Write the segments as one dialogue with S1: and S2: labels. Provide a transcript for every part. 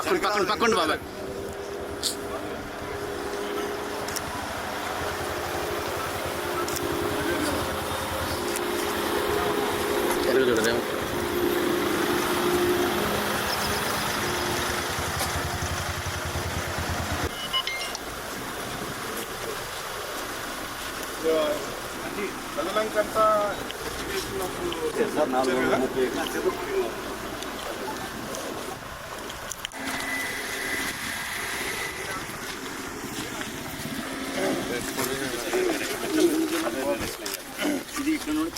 S1: పక్కన బాబాయ్ చూడదేమో
S2: ప్రజలంకంతా సార్ 430
S1: ఇది ఇక్కడ నుండి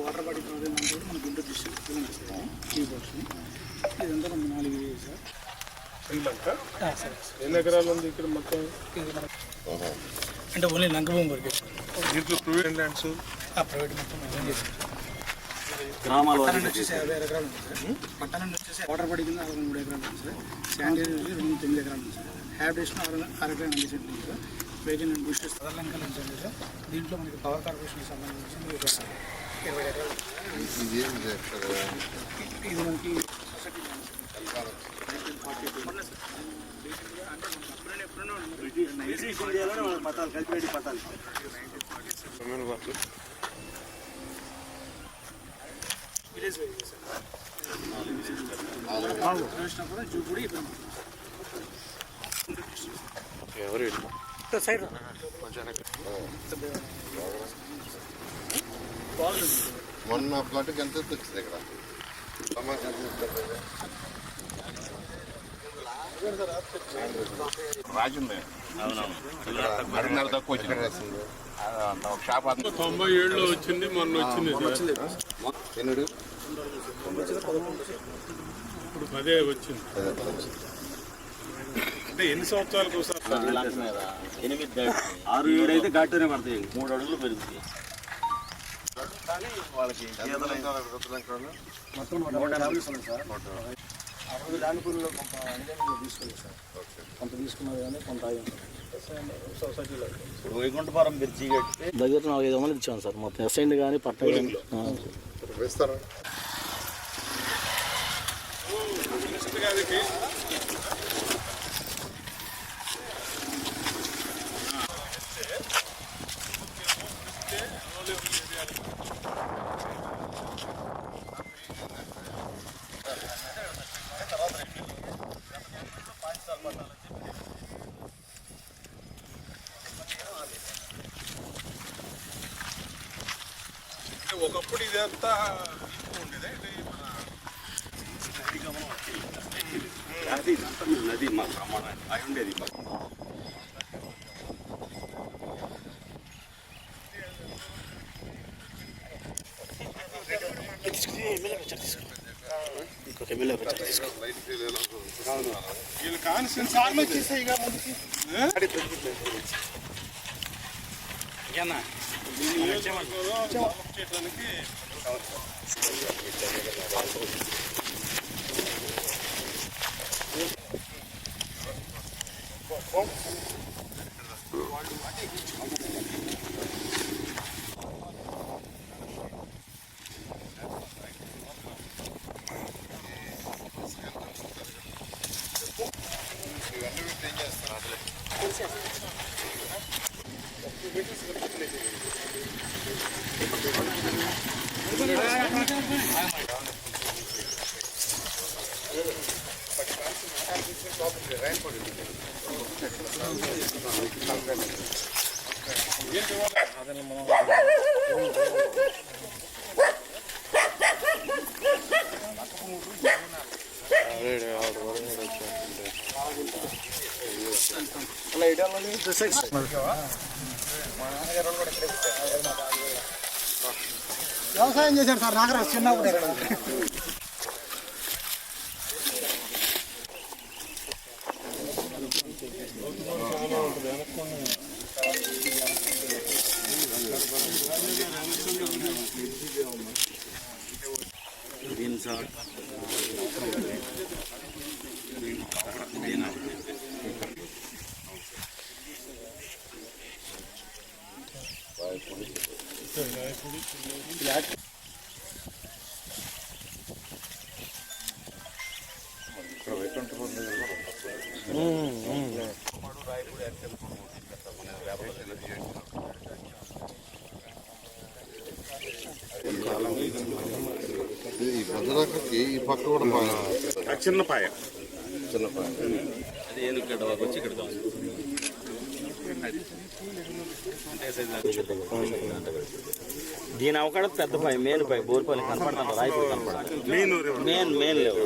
S3: వాటర్ బాడీ ప్రాబ్లం అంటే మన గుంటూరు డిస్ట్రిక్ట్ ఈ పోర్షన్ ఇదంతా మనకి 4 సార్
S2: శ్రీలంక ఎన్ని ఎకరాలు ఉంది ఇక్కడ మొత్తం
S3: అంటే ఓన్లీ లంక భూమి వరకే
S2: దీంట్లో ప్రైవేట్ ల్యాండ్స్
S3: ప్రైవేట్ మొత్తం అరేంజ్ చేశారు
S1: గ్రామాల
S3: వచ్చేసి 50 ఎకరాలు ఉంది సార్ పట్టణం వచ్చేసి వాటర్ బాడీ కింద 63 ఎకరాలు ఉంది సార్ శానిటరీ వచ్చి 9 ఎకరాలు ఉంది సార్ హ్యాబిటేషన్ 6 ఎకరాలు 90 సెంట్లు ఉంది సార్ వెహికల్ అండ్ బూస్టర్స్ సదర్లంకల్ ఉంది సార్ దీంట్లో మనకి పవర్ కార్పొరేషన్కి సంబంధించి 20 ఎకరాలు ఇది మనకి సొసైటీ
S1: పతాలు కలిపి పతాలు
S3: విలేజ్ జూపూడి
S2: ఎవరు
S3: సైడ్
S4: మొన్న ప్లాట్కి ఎంత వచ్చింది ఇక్కడ
S2: రాజుంది
S4: మరిన్నర తక్కువ వచ్చింది
S2: షాప్ 97లో వచ్చింది మొన్న వచ్చింది
S4: ఎన్నుడు
S2: ఇప్పుడు 10 వచ్చింది అంటే ఎన్ని సంవత్సరాలకు ఒకసారి
S1: 8 6 7 అయితే ఘాటునే పడతాయి 3 అడుగులు పెరుగుతాయి వాళ్ళకి మొత్తం 150 సార్ ఆ రోజు ల్యాండ్ పూల్లో కొంత తీసుకోలేదు సార్ కొంత తీసుకున్నది కానీ కొంత సొసైటీలో ఇప్పుడు వైకుంఠపురం మిర్చి దగ్గర 4-5 మంది ఇచ్చాను సార్ మొత్తం ఎస్ఐండ్ కానీ పట్ట
S4: వేస్తారా
S2: ఒకప్పుడు ఇదంతా ఉండేది
S1: నది మా ప్రమాణం అయి ఉండేది
S2: వీళ్ళు కానీ సెన్సార్లు వచ్చేసాయి ఇక ముందుకి చేయడానికి
S3: వ్యవసాయం చేశారు సార్ నాగరాజు చిన్నప్పుడు
S4: ఇక్కడ వైకుంఠ ఈ భద్రాకకి ఈ పక్క కూడా పాయ
S2: చిన్న పాయ
S4: చిన్న పాయ.
S1: దీని అవకాడ పెద్ద పాయ మెయిన్ పాయ బోర్పల్లి కనపడతాను రాయపూర్ కనపడాలి మెయిన్ లేవు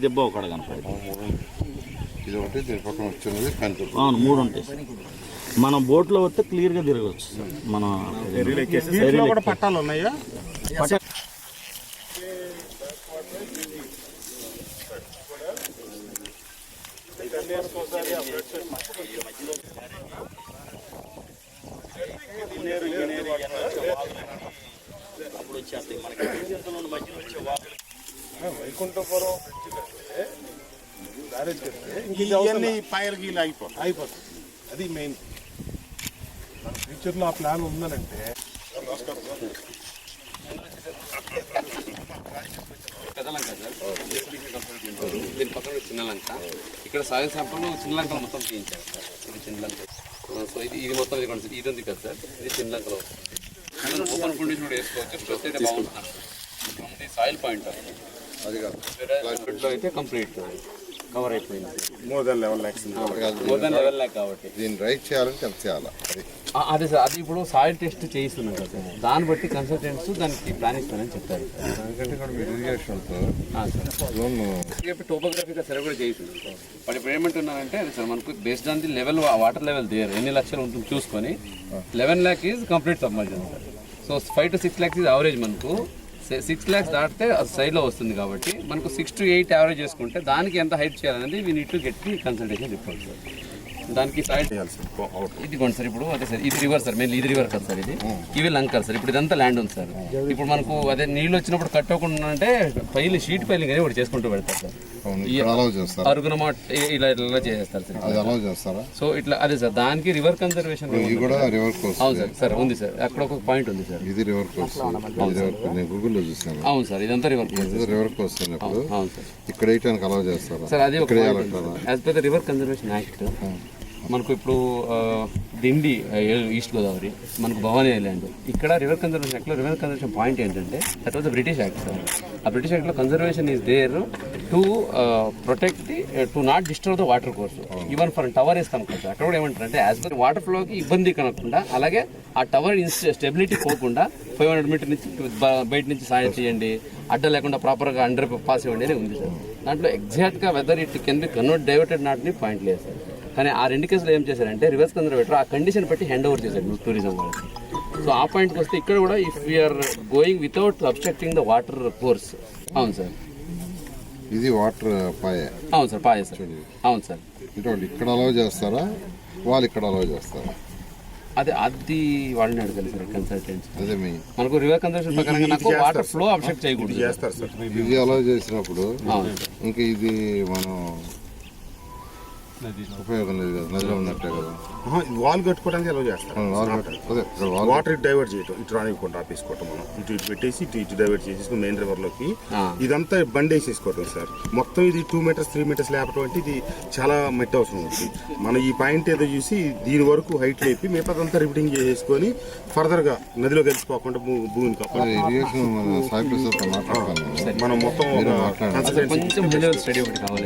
S1: దెబ్బ ఒకడ కనపడదు.
S4: ఇది ఒకటి దీని పక్కన వచ్చినది కంచి.
S1: అవును 3 ఉంటాయి. మనం బోట్లో వస్తే క్లియర్గా తిరగవచ్చు. మనం
S2: కూడా పట్టాలు ఉన్నాయా? వైకుంఠపురం ఇవన్నీ పాయలు గీలు అయిపోతాయి. అది మెయిన్. మన ఫ్యూచర్లో ఆ ప్లాన్ ఉందనంటే
S5: పెద్దలంక సార్, దీని పక్కన చిన్న లంక. ఇక్కడ సాయిల్ శాంపుల్ చిన్న లంకలు మొత్తం తీయించారు సార్. ఇది చిన్న లంక. సో ఇది మొత్తం ఇది సార్, ఇది ఉంది కదా సార్, ఇది చిన్న లంకలో ఓపెన్ కండిషన్ కూడా వేసుకోవచ్చు. స్ట్రెస్ అయితే బాగుంటుంది. సాయిల్ పాయింట్
S4: అది కాదు
S5: అయితే కంప్లీట్ కవర్ అయిపోయింది.
S2: More than 11 lakhs.
S5: More than 11 lakh కాబట్టి
S4: దీన్ని రైట్ చేయాలంటే ఎంత చేయాలా? అది
S5: అదే సార్, అది ఇప్పుడు సాయిల్ టెస్ట్ చేయిస్తున్నాం కదా సార్, దాన్ని బట్టి కన్సల్టెంట్స్ దానికి ప్లాన్ ఇస్తానని చెప్పారు.
S4: ఎందుకంటే ఇక్కడ మీరు ఇరిగేషన్తో
S5: టోపోగ్రఫీగా సర్వే కూడా చేయిస్తున్నాం సార్. బట్ ఇప్పుడు ఏమంటున్నారంటే అది సార్ మనకు based on the level, water level there ఎన్ని లక్షలు ఉంటుంది చూసుకొని 11 lakh is complete submergence sir. So 5 to 6 lakhs is average. మనకు 6 lakhs దాటితే అది సైడ్లో వస్తుంది కాబట్టి మనకు 6 to 8 యావరేజ్ చేసుకుంటే దానికి ఎంత హైట్ చేయాలనేది we need to get the consultation report sir. దానికి సైడ్ ఇది కొండి సార్. ఇప్పుడు అదే సార్, ఇది రివర్ సార్, మెయిన్ ఇది రివర్ కదా సార్, ఇవి లంకర్ సార్. ఇప్పుడు ఇదంతా ల్యాండ్ ఉంది సార్. ఇప్పుడు మనకు అదే నీళ్ళు వచ్చినప్పుడు కట్టకుండా అంటే షీట్ పైలింగ్ అనేది ఒకటి చేసుకుంటూ పెడతారు సార్. అరుగున ఇలా చేసేస్తారు సార్. సో ఇట్లా అదే సార్, దానికి రివర్ కన్జర్వేషన్ అవును సార్. సార్ ఉంది సార్, అక్కడ ఒక పాయింట్ ఉంది సార్.
S4: ఇది రివర్ కోర్స్ గూగుల్లో చూసాను.
S5: అవును సార్, ఇదంతా రివర్
S4: రివర్ కోర్స్ అవును సార్. ఇక్కడ వేయడానికి అలౌ చేస్తారా
S5: సార్? అది ఒక as per the river conservation act మనకు ఇప్పుడు దిండి ఈస్ట్ గోదావరి, మనకు భవానీ ఐలాండ్, ఇక్కడ రివర్ కన్జర్వేషన్ యాక్ట్లో రివర్ కన్జర్వేషన్ పాయింట్ ఏంటంటే that was the British act sir. ఆ బ్రిటిష్ యాక్ట్లో conservation is there to protect the to not disturb the water course. Even for tower వేసి కనుక్కోవచ్చు. అక్కడ కూడా ఏమంటారంటే యాజ్ పర్ వాటర్ ఫ్లోకి ఇబ్బంది కనకుండా, అలాగే ఆ టవర్ స్టెబిలిటీ పోకుండా 500 మీటర్ నుంచి బయట నుంచి సాయం చేయండి, అడ్డ లేకుండా ప్రాపర్గా అండర్ పాస్ ఇవ్వండి అని ఉంది సార్. దాంట్లో ఎగ్జాక్ట్గా whether it can be convert diverted not ని పాయింట్ లేదు సార్. కానీ ఆ 2 కేసులు ఏం చేశారంటే రివర్స్ కన్జర్వేటర్ ఆ కండిషన్ బట్టి హ్యాండ్ ఓవర్ చేశారు టూరిజం వాళ్ళకి. సో ఆ పాయింట్కి వస్తే ఇక్కడ కూడా if we're going without obstructing the water course. అవును సార్,
S4: ఇది వాటర్ పాయ.
S5: అవును సార్, పాయ సార్. అవును సార్.
S4: ఇటువంటి ఇక్కడ అలౌ చేస్తారా, వాళ్ళు ఇక్కడ అలౌ చేస్తారా?
S5: అదే అది వాళ్ళని అడగాలి సార్ కన్సల్టెంట్స్.
S4: అదే మీ
S5: మనకు రివర్ కన్జర్వేషన్ ప్రకారంగా నాకు వాటర్ ఫ్లో అబ్స్ట్రక్ట్ చేయకూడదు
S2: చేస్తారు సార్.
S4: ఇది అలౌ చేసినప్పుడు ఇంకా ఇది మనం ఉపయోగం లేదు కదా, నదిలో ఉన్నట్టే కదా.
S2: వాల్ కట్టుకోవడానికి ఎలా చేస్తారు?
S4: అదే
S2: వాటర్ ఇటు డైవర్ట్ చేయటం, ఇటు రానివ్వకుండా ఆపేసుకోవటం, మనం ఇటు పెట్టేసి ఇటు డైవర్ట్ చేసేసుకుని మెయిన్ రివర్ లోకి ఇదంతా బండ్ వేసేసుకోవటం సార్. మొత్తం ఇది 2 meters 3 meters లేపటం అంటే ఇది చాలా మట్టి అవసరం ఉంటుంది. మనం ఈ పాయింట్ ఏదో చూసి దీని వరకు హైట్ లేపి మిగతాదంతా రిపీటింగ్ చేసేసుకొని ఫర్దర్ గా నదిలో కలిసిపోకుండా భూమిని
S4: ఇరిగేషన్ మనం మొత్తం
S5: కొంచెం స్టడీ ఒకటి కావాలి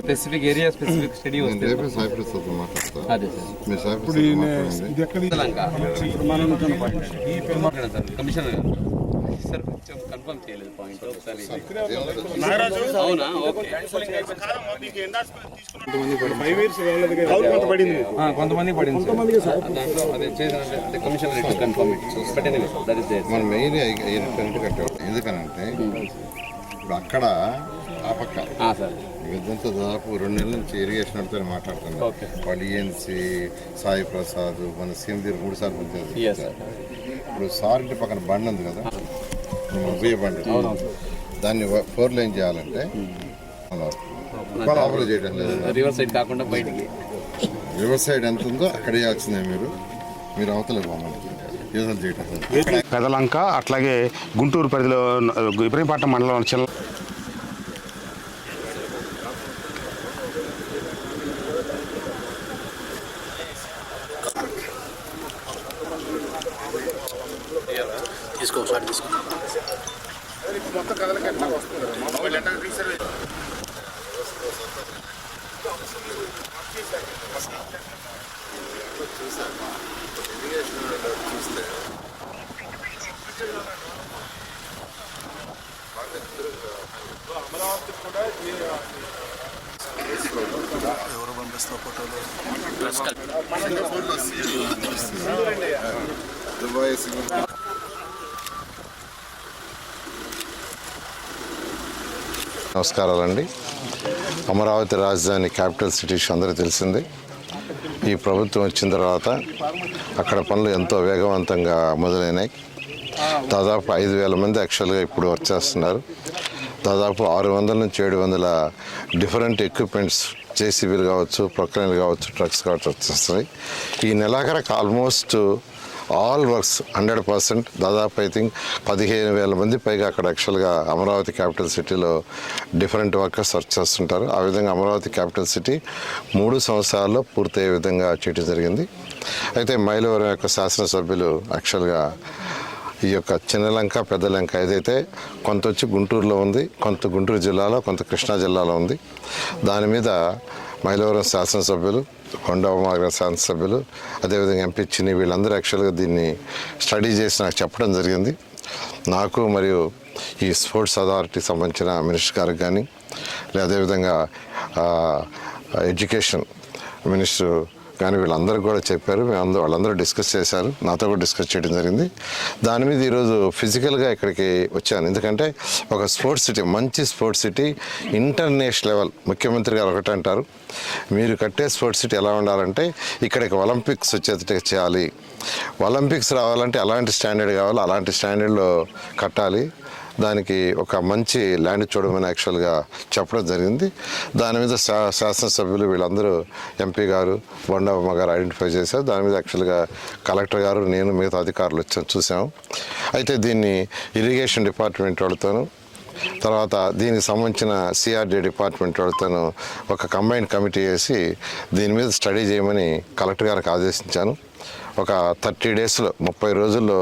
S5: స్పెసిఫిక్ ఏరియా స్పెసిఫిక్ స్టడీ వస్తే అదే సార్. కమిషనర్ గారు సార్ కొంచెం కన్ఫర్మ్ చేయలేదు పాయింట్ ఒకసారి. అవునా? ఓకే.
S2: కొంతమంది పడింది
S5: దాంట్లో అదే చేసిన కమిషనర్ కన్ఫర్మ్ పెట్టండి దట్ ఇస్ దేర్.
S4: మన మెయిన్ కరెంట్ కట్టేవాడు. ఎందుకనంటే ఇప్పుడు అక్కడ ఆ పక్క
S5: సార్
S4: ఇదంతా దాదాపు 2 నెలల నుంచి ఇరిగేషన్ వాళ్ళతో మాట్లాడుతున్నాం. వాళ్ళు ఈఎన్సీ, సాయి ప్రసాద్, మన సీఎందీ 3 సార్లు పంచారు. ఇప్పుడు సారింటి పక్కన బండి ఉంది కదా, ఉభయ బండి, దాన్ని 4 lane చేయాలంటే చేయడం లేదు.
S5: రివర్ సైడ్ కాకుండా బయటికి
S4: రివర్ సైడ్ ఎంత ఉందో అక్కడ వేయాల్సిందే. మీరు అవతల యోజన చేయడం.
S2: పెదలంక అట్లాగే గుంటూరు పరిధిలో ఇబ్రహీంపట్నం మండలం చిన్న
S1: తీసుకో షార్ట్ తీసుకో.
S2: మొత్తం కదలకి ఎట్లా వస్తుంది కదా మొబైల్ ఎట్లా రీసర్వ్
S1: ఎవరు పంపిస్తా ఫోటోలు
S4: నమస్కారాలండి. అమరావతి రాజధాని క్యాపిటల్ సిటీస్ అందరూ తెలిసింది. ఈ ప్రభుత్వం వచ్చిన తర్వాత అక్కడ పనులు ఎంతో వేగవంతంగా మొదలైనాయి. దాదాపు 5,000 మంది యాక్చువల్గా ఇప్పుడు వర్క్ చేస్తున్నారు. దాదాపు 600 నుంచి 700 డిఫరెంట్ ఎక్విప్మెంట్స్, జేసీబీలు కావచ్చు, ప్రొక్లైన్లు కావచ్చు, ట్రక్స్ కావచ్చు వచ్చేస్తున్నాయి. ఈ నెలాఖరకు ఆల్మోస్ట్ ఆల్ వర్క్స్ 100%, దాదాపు ఐ థింక్ 15,000 మంది పైగా అక్కడ యాక్చువల్గా అమరావతి క్యాపిటల్ సిటీలో డిఫరెంట్ వర్కర్స్ వర్క్ చేస్తుంటారు. ఆ విధంగా అమరావతి క్యాపిటల్ సిటీ 3 సంవత్సరాల్లో పూర్తయ్యే విధంగా చేయడం జరిగింది. అయితే మైలవరం యొక్క శాసనసభ్యులు యాక్చువల్గా ఈ యొక్క చిన్నలంక పెద్దలంక ఏదైతే కొంత వచ్చి గుంటూరులో ఉంది, కొంత గుంటూరు జిల్లాలో, కొంత కృష్ణా జిల్లాలో ఉంది. దాని మీద మైలవరం శాసనసభ్యులు, కొండవమాగరం శాసనసభ్యులు, అదేవిధంగా ఎంపీ చిన్ని వీళ్ళందరూ యాక్చువల్గా దీన్ని స్టడీ చేసి నాకు చెప్పడం జరిగింది. నాకు మరియు ఈ స్పోర్ట్స్ అథారిటీకి సంబంధించిన మినిస్టర్ గారికి కానీ, అదేవిధంగా ఎడ్యుకేషన్ మినిస్టర్ కానీ వీళ్ళందరూ కూడా చెప్పారు. వాళ్ళందరూ డిస్కస్ చేశారు, నాతో కూడా డిస్కస్ చేయడం జరిగింది. దాని మీద ఈరోజు ఫిజికల్గా ఇక్కడికి వచ్చాను. ఎందుకంటే ఒక స్పోర్ట్స్ సిటీ, మంచి స్పోర్ట్స్ సిటీ, ఇంటర్నేషనల్ లెవెల్. ముఖ్యమంత్రి గారు ఒకటి అంటారు, మీరు కట్టే స్పోర్ట్స్ సిటీ ఎలా ఉండాలంటే ఇక్కడికి ఒలింపిక్స్ వచ్చేటట్టుగా చేయాలి. ఒలింపిక్స్ రావాలంటే అలాంటి స్టాండర్డ్ కావాలి, అలాంటి స్టాండర్డ్లో కట్టాలి. దానికి ఒక మంచి ల్యాండ్ చూడమని యాక్చువల్గా చెప్పడం జరిగింది. దాని మీద శాసనసభ్యులు వీళ్ళందరూ, ఎంపీ గారు, బొండమ్మ గారు ఐడెంటిఫై చేశారు. దాని మీద యాక్చువల్గా కలెక్టర్ గారు, నేను, మిగతా అధికారులు వచ్చాను, చూసాము. అయితే దీన్ని ఇరిగేషన్ డిపార్ట్మెంట్ వాళ్ళతోనూ, తర్వాత దీనికి సంబంధించిన సిఆర్డీ డిపార్ట్మెంట్ వాళ్ళతోనూ ఒక కంబైన్డ్ కమిటీ వేసి దీని మీద స్టడీ చేయమని కలెక్టర్ గారికి ఆదేశించాను. ఒక 30 డేస్లో, 30 రోజుల్లో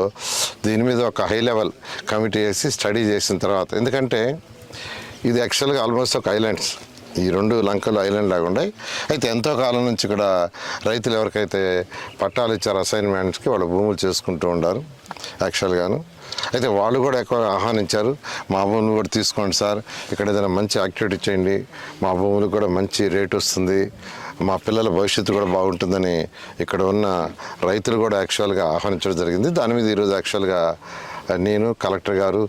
S4: దీని మీద ఒక హై లెవెల్ కమిటీ వేసి స్టడీ చేసిన తర్వాత, ఎందుకంటే ఇది యాక్చువల్గా ఆల్మోస్ట్ ఒక ఐలాండ్స్, ఈ 2 లంకలు ఐలాండ్ లాగా ఉన్నాయి. అయితే ఎంతో కాలం నుంచి ఇక్కడ రైతులు ఎవరికైతే పట్టాలు ఇచ్చారో అసైన్మెంట్స్కి వాళ్ళ భూములు చేసుకుంటూ ఉన్నారు యాక్చువల్గాను. అయితే వాళ్ళు కూడా ఎక్కువ ఆహ్వానించారు, మా భూములు కూడా తీసుకోండి సార్, ఇక్కడ ఏదైనా మంచి యాక్టివిటీ చేయండి, మా భూములకు కూడా మంచి రేట్ వస్తుంది, మా పిల్లల భవిష్యత్తు కూడా బాగుంటుందని ఇక్కడ ఉన్న రైతులు కూడా యాక్చువల్గా ఆహ్వానించడం జరిగింది. దాని మీద ఈరోజు యాక్చువల్గా నేను, కలెక్టర్ గారు,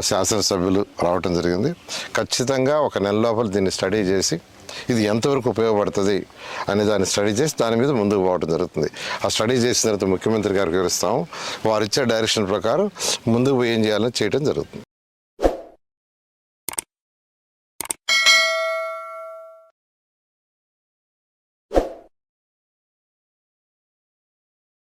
S4: శాసనసభ్యులు రావటం జరిగింది. ఖచ్చితంగా ఒక నెల లోపల దీన్ని స్టడీ చేసి ఇది ఎంతవరకు ఉపయోగపడుతుంది అనే దాన్ని స్టడీ చేసి దాని మీద ముందుకు పోవడం జరుగుతుంది. ఆ స్టడీ చేసిన తర్వాత ముఖ్యమంత్రి గారికి వివరిస్తాము. వారు ఇచ్చే డైరెక్షన్ ప్రకారం ముందుకు పోయి ఏం చేయాలో చేయడం జరుగుతుంది.